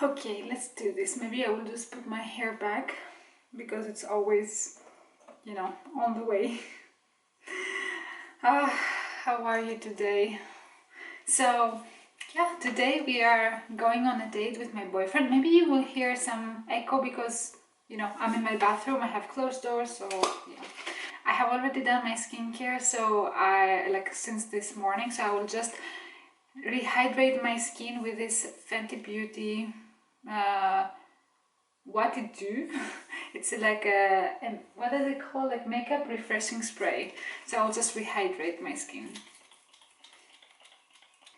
Okay, let's do this. Maybe I will just put my hair back because it's always, you know, on the way. How are you today? So, yeah, today we are going on a date with my boyfriend. Maybe you will hear some echo because, you know, I'm in my bathroom, I have closed doors, so yeah. I have already done my skincare, so since this morning, so I will just rehydrate my skin with this Fenty Beauty what it do. It's like a what does it call, like makeup refreshing spray. So I'll just rehydrate my skin.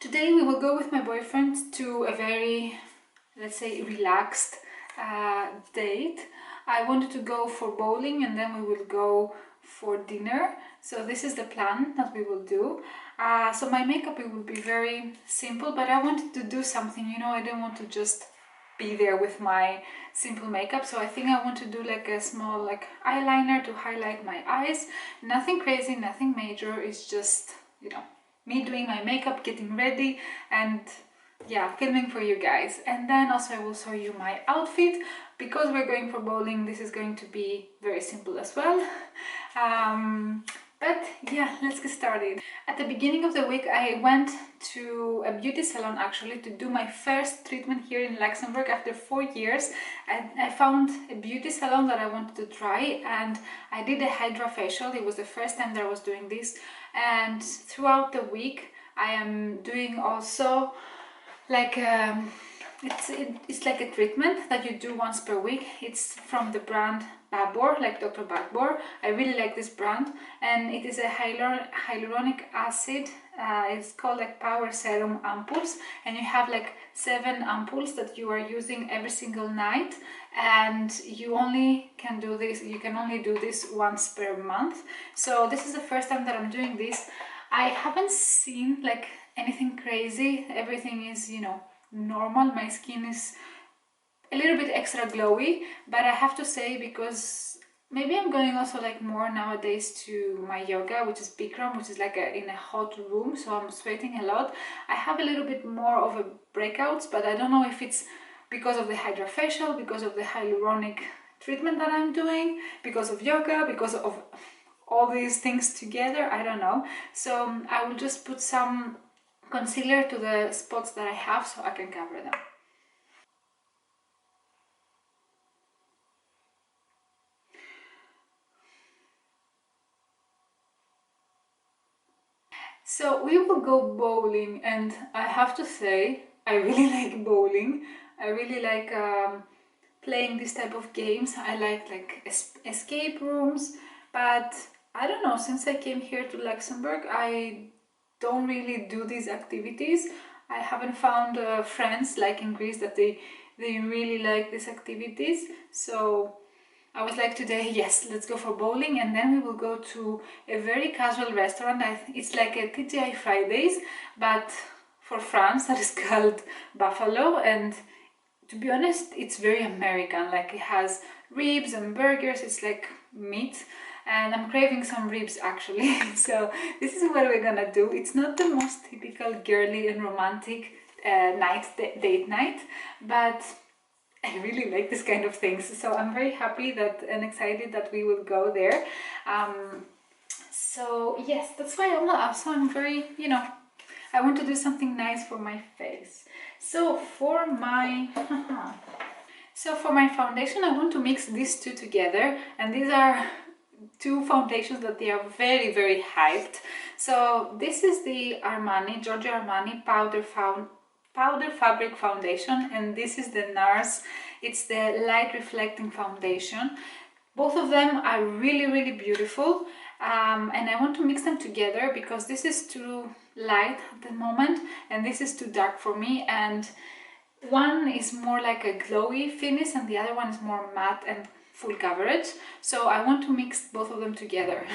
Today we will go with my boyfriend to a very, let's say, relaxed date. I wanted to go for bowling and then we will go for dinner. So this is the plan that we will do. So my makeup, it will be very simple, but I wanted to do something, you know, I don't want to just be there with my simple makeup. So I think I want to do like a small like eyeliner to highlight my eyes. Nothing crazy, nothing major. It's just, you know, me doing my makeup, getting ready, and yeah, filming for you guys. And then also I will show you my outfit. Because we're going for bowling, this is going to be very simple as well. But yeah, let's get started. At the beginning of the week, I went to a beauty salon actually to do my first treatment here in Luxembourg after 4 years. And I found a beauty salon that I wanted to try, and I did a hydra facial. It was the first time that I was doing this, and throughout the week I am doing also like it's like a treatment that you do once per week. It's from the brand Babor, like Dr. Babor. I really like this brand, and it is a hyaluronic acid. It's called like power serum ampoules, and you have like 7 ampoules that you are using every single night, and you only can do this, you can only do this once per month. So this is the first time that I'm doing this. I haven't seen like anything crazy. Everything is, you know, normal. My skin is a little bit extra glowy, but I have to say, because maybe I'm going also like more nowadays to my yoga, which is Bikram, which is like in a hot room, so I'm sweating a lot. I have a little bit more of a breakouts, but I don't know if it's because of the hydrofacial, because of the hyaluronic treatment that I'm doing, because of yoga, because of all these things together, I don't know. So I will just put some concealer to the spots that I have so I can cover them. So we will go bowling, and I have to say I really like bowling. I really like playing this type of games. I like escape rooms, but I don't know, since I came here to Luxembourg I don't really do these activities. I haven't found friends like in Greece that they really like these activities. So I was like, today, yes, let's go for bowling, and then we will go to a very casual restaurant. It's like a TGI Fridays, but for France, that is called Buffalo. And to be honest, it's very American. Like, it has ribs and burgers. It's like meat, and I'm craving some ribs actually. So this is what we're gonna do. It's not the most typical girly and romantic date night, but I really like this kind of things, so I'm very happy that and excited that we will go there. So yes, that's why I'm very, you know, I want to do something nice for my face. So for my foundation, I want to mix these two together, and these are two foundations that they are very, very hyped. So this is the Giorgio Armani powder fabric foundation, and this is the NARS. It's the light reflecting foundation. Both of them are really, really beautiful, and I want to mix them together because this is too light at the moment and this is too dark for me, and one is more like a glowy finish and the other one is more matte and full coverage. So I want to mix both of them together.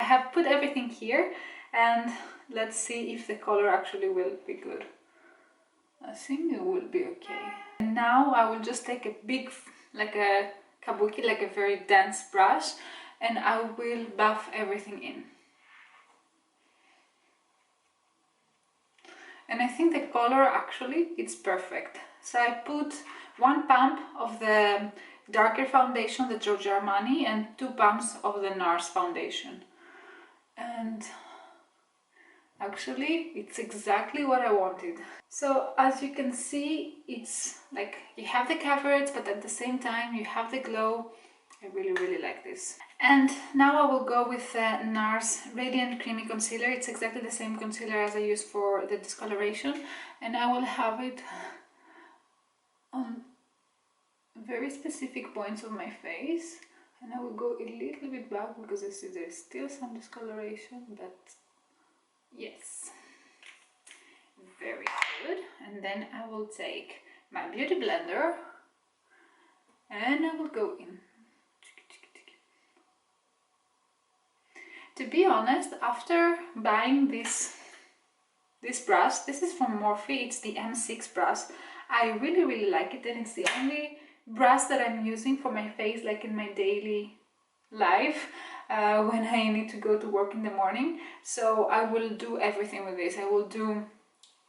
I have put everything here, and let's see if the color actually will be good. I think it will be okay. And now I will just take a big, like a kabuki, like a very dense brush, and I will buff everything in. And I think the color actually it's perfect. So I put 1 pump of the darker foundation, the Giorgio Armani, and 2 pumps of the NARS foundation. And actually, it's exactly what I wanted. So as you can see, it's like you have the coverage, but at the same time you have the glow. I really like this. And now I will go with the NARS Radiant Creamy Concealer. It's exactly the same concealer as I used for the discoloration, and I will have it on very specific points of my face, and I will go a little bit back because I see there's still some discoloration, but yes, very good. And then I will take my beauty blender and I will go in. To be honest, after buying this brush, this is from Morphe, it's the M6 brush. I really like it, and it's the only brush that I'm using for my face, like in my daily life, when I need to go to work in the morning. So I will do everything with this. I will do,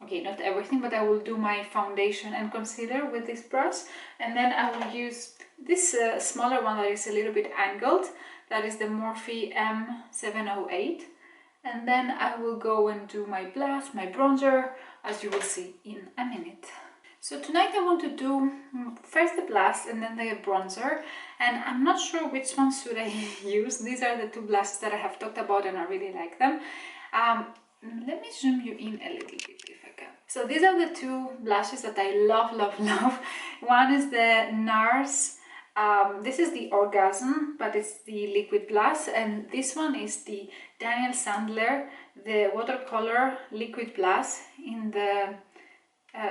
okay, not everything, but I will do my foundation and concealer with this brush, and then I will use this smaller one that is a little bit angled. That is the Morphe M708. And then I will go and do my blush, my bronzer, as you will see in a minute. So tonight I want to do first the blush and then the bronzer, and I'm not sure which one should I use. These are the 2 blushes that I have talked about and I really like them. Let me zoom you in a little bit if I can. So these are the 2 blushes that I love. One is the NARS. This is the Orgasm, but it's the liquid blush, and this one is the Daniel Sandler, the watercolor liquid blush in the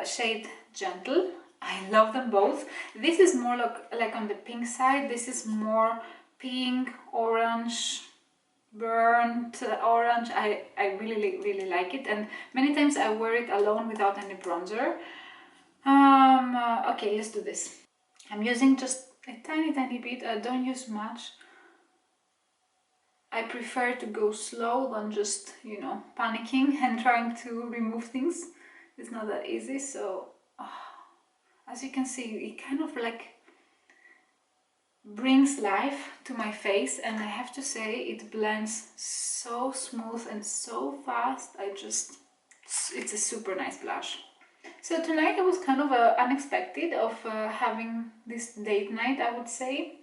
shade Gentle. I love them both. This is more like on the pink side. This is more pink, orange, burnt orange. I really like it, and many times I wear it alone without any bronzer. Okay, let's do this. I'm using just a tiny bit. I don't use much. I prefer to go slow than just, you know, panicking and trying to remove things. It's not that easy. So as you can see, it kind of like brings life to my face, and I have to say it blends so smooth and so fast. It's a super nice blush. So tonight it was kind of unexpected of having this date night, I would say.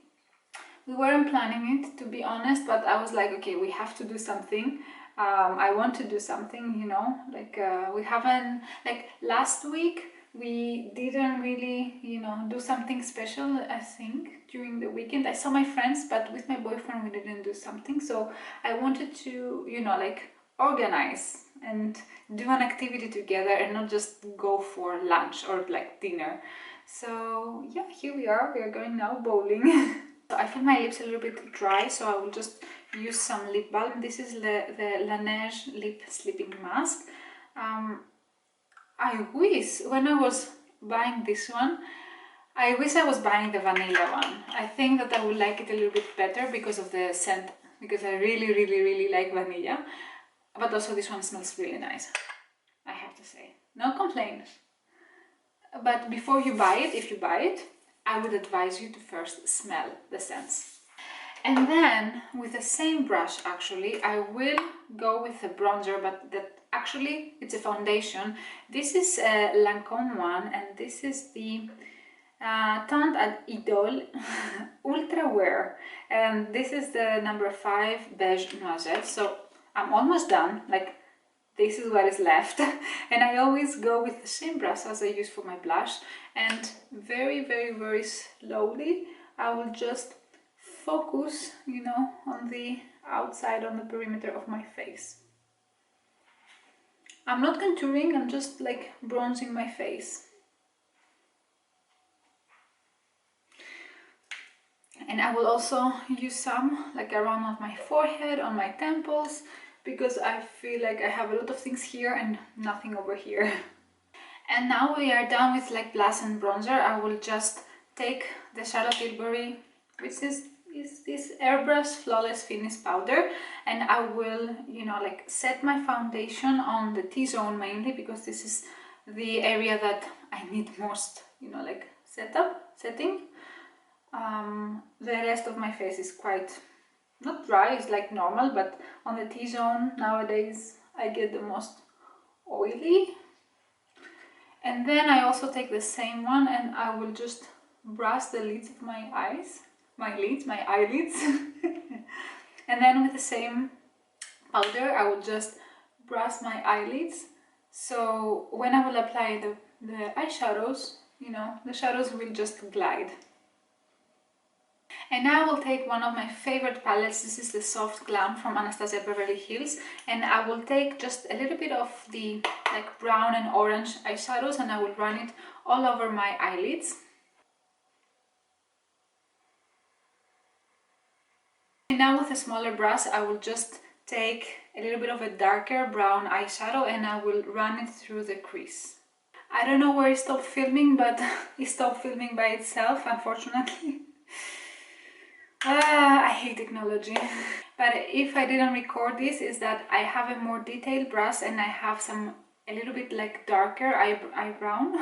We weren't planning it, to be honest, but I was like, okay, we have to do something. I want to do something, you know, like we haven't, like last week we didn't really, you know, do something special, I think, during the weekend. I saw my friends, but with my boyfriend we didn't do something. So I wanted to, you know, like organize and do an activity together and not just go for lunch or like dinner. So yeah, here we are going now bowling. So I feel my lips a little bit dry, so I will just use some lip balm. This is the Laneige Lip Sleeping Mask. I wish when I was buying this one, I wish I was buying the vanilla one. I think that I would like it a little bit better because of the scent, because I really like vanilla. But also this one smells really nice, I have to say. No complaints. But before you buy it, if you buy it, I would advise you to first smell the scents. And then with the same brush, actually, I will go with a bronzer, but that actually it's a foundation. This is a Lancome one, and this is the Teint à Idole Ultra Wear, and this is the number 5 Beige Noisette. So I'm almost done, like this is what is left. And I always go with the same brush as I use for my blush, and very slowly I will just focus, you know, on the outside, on the perimeter of my face. I'm not contouring, I'm just like bronzing my face. And I will also use some like around my forehead, on my temples, because I feel like I have a lot of things here and nothing over here. And now we are done with like blush and bronzer. I will just take the Charlotte Tilbury, which is this Airbrush Flawless Finish Powder, and I will, you know, like set my foundation on the T-zone mainly, because this is the area that I need most, you know, like setting. The rest of my face is quite, not dry, it's like normal, but on the T-zone nowadays I get the most oily. And then I also take the same one and I will just brush the lids of my eyes, my eyelids. And then with the same powder I will just brush my eyelids. So when I will apply the eyeshadows, you know, the shadows will just glide. And now I will take one of my favorite palettes. This is the Soft Glam from Anastasia Beverly Hills, and I will take just a little bit of the like brown and orange eyeshadows and I will run it all over my eyelids. And now with a smaller brush I will just take a little bit of a darker brown eyeshadow and I will run it through the crease. I don't know where it stopped filming, but it stopped filming by itself, unfortunately. I hate technology. But if I didn't record this, is that I have a more detailed brush and I have some a little bit like darker eyebrow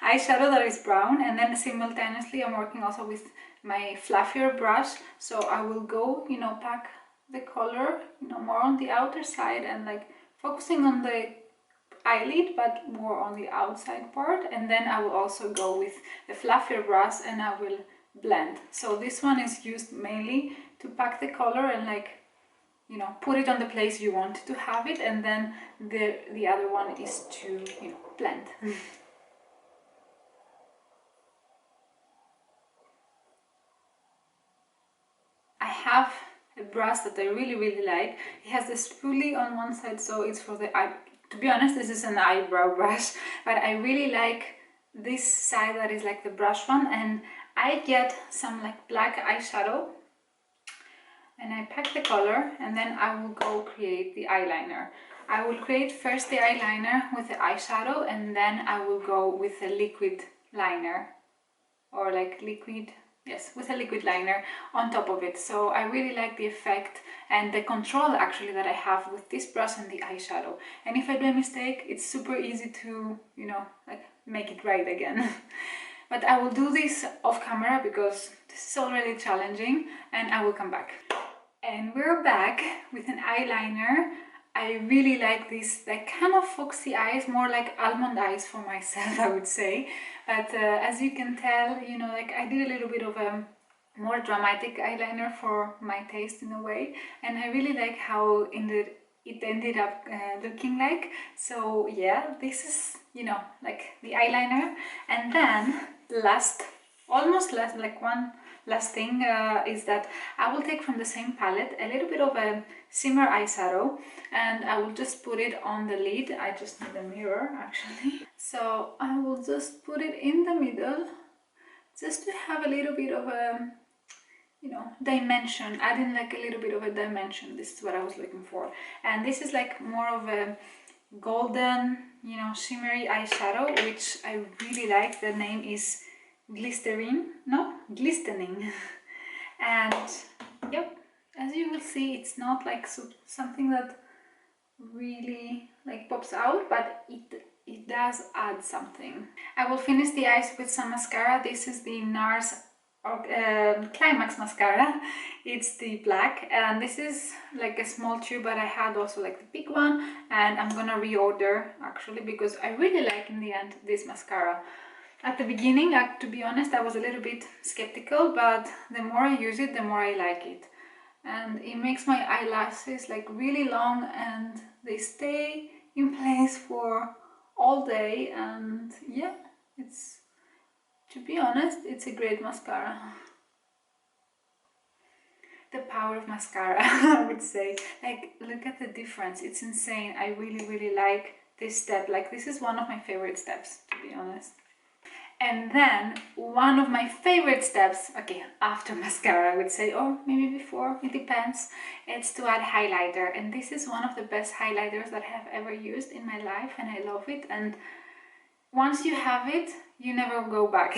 eyeshadow that is brown, and then simultaneously I'm working also with my fluffier brush, so I will go, you know, pack the color, you know, more on the outer side and like focusing on the eyelid but more on the outside part, and then I will also go with the fluffier brush and I will blend. So this one is used mainly to pack the color and like, you know, put it on the place you want to have it, and then the other one is to, you know, blend. I have a brush that I really like. It has the spoolie on one side, so it's for the eye. To be honest, this is an eyebrow brush, but I really like this side that is like the brush one, and I get some like black eyeshadow and I pack the color, and then I will go create the eyeliner. I will create first the eyeliner with the eyeshadow, and then I will go with a liquid liner, or like liquid, yes, with a liquid liner on top of it. So I really like the effect and the control actually that I have with this brush and the eyeshadow. And if I do a mistake, it's super easy to, you know, like make it right again. But I will do this off camera because this is already challenging, and I will come back. And we're back with an eyeliner. I really like this, like kind of foxy eyes, more like almond eyes for myself, I would say. But as you can tell, you know, like I did a little bit of a more dramatic eyeliner for my taste in a way, and I really like how it ended up looking like. So yeah, this is, you know, like the eyeliner. And then like one last thing is that I will take from the same palette a little bit of a shimmer eyeshadow, and I will just put it on the lid. I just need a mirror actually. So I will just put it in the middle just to have a little bit of a, you know, dimension, adding like a little bit of a dimension. This is what I was looking for. And this is like more of a golden, you know, shimmery eyeshadow, which I really like. The name is Glistening. And yep, as you will see, it's not like something that really like pops out, but it does add something. I will finish the eyes with some mascara. This is the NARS Climax mascara. It's the black, and this is like a small tube, but I had also like the big one, and I'm gonna reorder actually because I really like in the end this mascara. At the beginning, to be honest, I was a little bit skeptical, but the more I use it, the more I like it. And it makes my eyelashes like really long and they stay in place for all day, and yeah, it's, to be honest, it's a great mascara. The power of mascara, I would say. Like, look at the difference, it's insane. I really like this step. Like, this is one of my favorite steps, to be honest. And then one of my favorite steps, okay, after mascara I would say, or maybe before, it depends, it's to add highlighter. And this is one of the best highlighters that I have ever used in my life, and I love it. And once you have it, you never go back.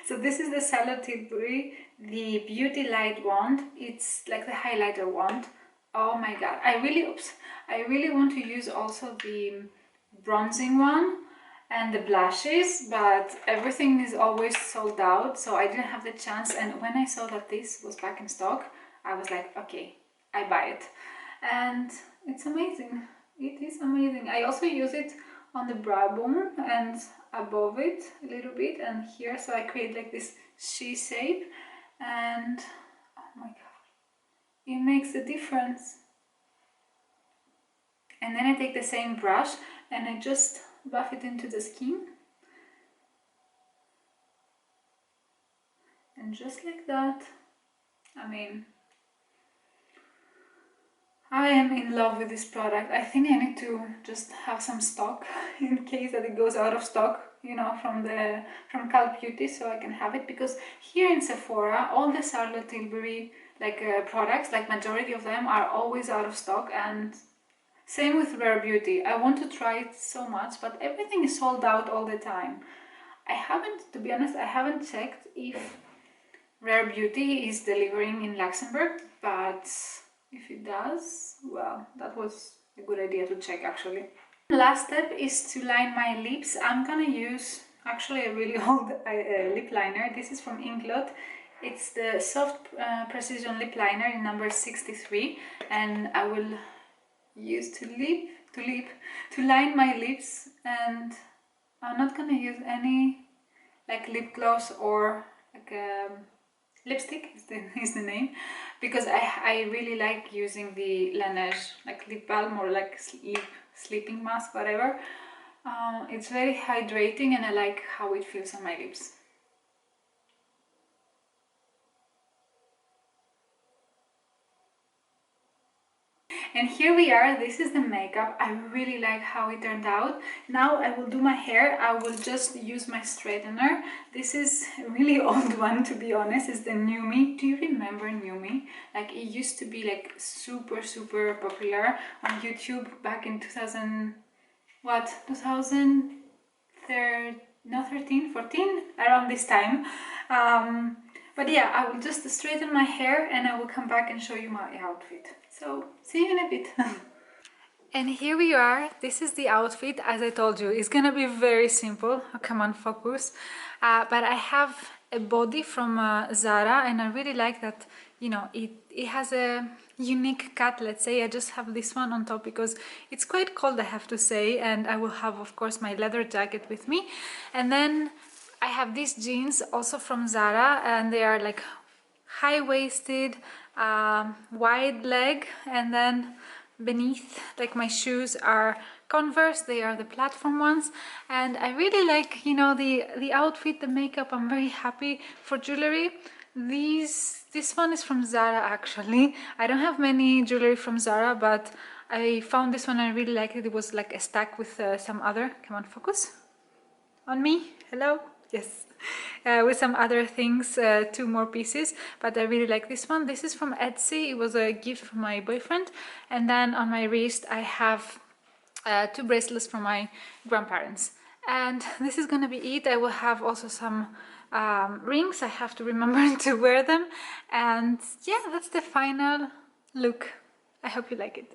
So this is the Charlotte Tilbury, the Beauty Light wand. It's like the highlighter wand. Oh my god, I really want to use also the bronzing one. and the blushes, but everything is always sold out, so I didn't have the chance. And when I saw that this was back in stock, I was like, okay, I buy it. And it's amazing. It is amazing. I also use it on the brow bone and above it a little bit and here, so I create like this C shape, and oh my god, it makes a difference. And then I take the same brush and I just buff it into the skin, and just like that, I mean, I am in love with this product. I think I need to just have some stock in case that it goes out of stock, you know, from Cult Beauty, so I can have it, because here in Sephora all the Charlotte Tilbury products, like majority of them are always out of stock, and same with Rare Beauty. I want to try it so much, but everything is sold out all the time. I haven't, to be honest, I haven't checked if Rare Beauty is delivering in Luxembourg, but if it does, well, that was a good idea to check actually. Last step is to line my lips. I'm gonna use actually a really old lip liner. This is from Inglot. It's the Soft Precision Lip Liner in number 63, and I will use to line my lips, and I'm not gonna use any like lip gloss or like lipstick is the name, because I really like using the Laneige like lip balm or like lip sleeping mask, whatever. It's very hydrating and I like how it feels on my lips. And here we are, this is the makeup. I really like how it turned out. Now I will do my hair. I will just use my straightener. This is a really old one, to be honest. It's the New Me. Do you remember New Me? Like, it used to be like super popular on YouTube back in 2000, what, 2013, 14, around this time. But yeah, I will just straighten my hair and I will come back and show you my outfit. So, see you in a bit. And here we are. This is the outfit. As I told you, it's gonna be very simple. Oh, come on, focus. But I have a body from Zara, and I really like that, you know, it has a unique cut, let's say. I just have this one on top because it's quite cold, I have to say, and I will have, of course, my leather jacket with me. And then I have these jeans also from Zara, and they are like high-waisted, wide leg, and then beneath, like, my shoes are Converse. They are the platform ones, and I really like, you know, the outfit, the makeup. I'm very happy. For jewelry, this one is from Zara actually. I don't have many jewelry from Zara, but I found this one. I really like it. It was like a stack with some other, come on, focus on me, hello, yes, with some other things, 2 more pieces, but I really like this one. This is from Etsy. It was a gift from my boyfriend. And then on my wrist I have 2 bracelets from my grandparents, and this is gonna be it. I will have also some rings. I have to remember to wear them, and yeah, that's the final look. I hope you like it.